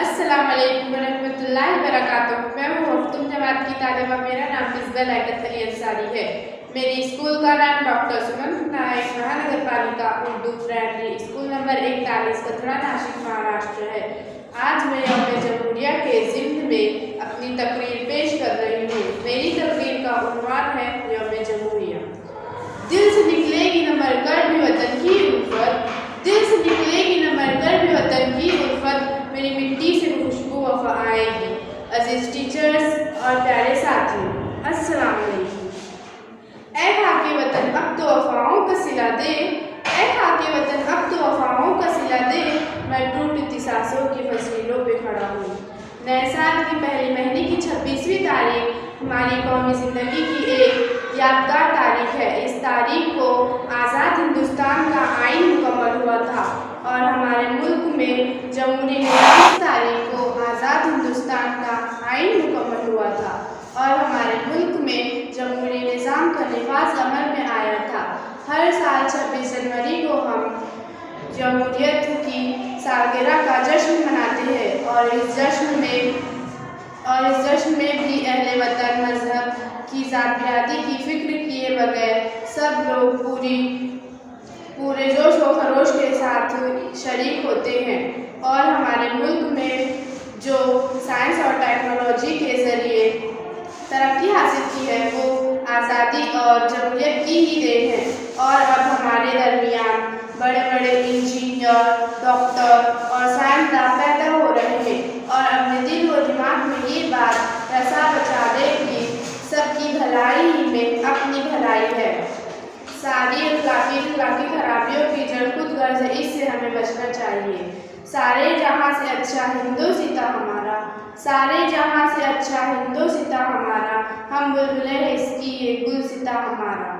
अस्सलाम वालेकुम वरहमतुल्लाहि वबरकातुहू। मैं हूँ हफ्तुम जमात की तालिबा। मेरा नाम मिसबा लायकत अली अंसारी है। मेरी स्कूल का नाम डॉक्टर सुमन नायक महानगर पालिका Urdu primary school number 41 Kathada Nashik Maharashtra है। आज मैं यौम जमहूरिया के ज़िम्न में अपनी तकरीर पेश कर रही हूँ। मेरी तकरीर का उन्वान है यौम जमहूरिया। दिल से निकलेगी न मरकर भी वतन की उल्फत, दिल से निकलेगी न मरकर भी वतन की उल्फत, मेरी मिट्टी से खुशबू वफा आएगी। अजीज टीचर्स और प्यारे साथियों, अस्सलाम वालेकुम। ऐ खाके वतन अब तो वफाओं का सिला दे, ऐ खाके वतन अब तो वफाओं का सिला दे, मैं टूटती सांसों की फसीलों पे खड़ा हूँ। नए साल की पहली महीने की 26वीं तारीख हमारी कौमी ज़िंदगी की एक यादगार तारीख है। इस तारीख को आज़ाद हिंदुस्तान का आइन मुकम्मल हुआ था और हमारे मुल्क में जमहूरी निज़ाम इस तारीख को आज़ाद हिंदुस्तान का आइन मुकम्मल हुआ था और हमारे मुल्क में जमहूरी निज़ाम का नफाज़ अमल में आया था। हर साल 26 जनवरी को हम जमहूरियत की सालगिरह का जश्न मनाते हैं और इस जश्न में भी अहले वतन मजहब की ज़ात बिरादरी की फ़िक्र किए बगैर सब लोग पूरे जोश व खरोश के साथ शरीक होते हैं और हमारे मुल्क में जो साइंस और टेक्नोलॉजी के ज़रिए तरक्की हासिल की है वो आज़ादी और जमहूरियत की ही देन है। और अब हमारे दरमियान बड़े बड़े इंजीनियर, डॉक्टर और साइंसदान पैदा हो रहे हैं और अपने दिल व दिमाग में ये बात रसा बचा दे कि सबकी भलाई ही में अपनी भलाई है। सारी अखलाकी खराबियों की जड़ खुद गर्ज है, इससे हमें बचना चाहिए। सारे जहाँ से अच्छा हिंदोसिता हमारा, सारे जहाँ से अच्छा हिंदोसिता हमारा, हम बुलबुलें हैं इसकी ये गुलसिता हमारा।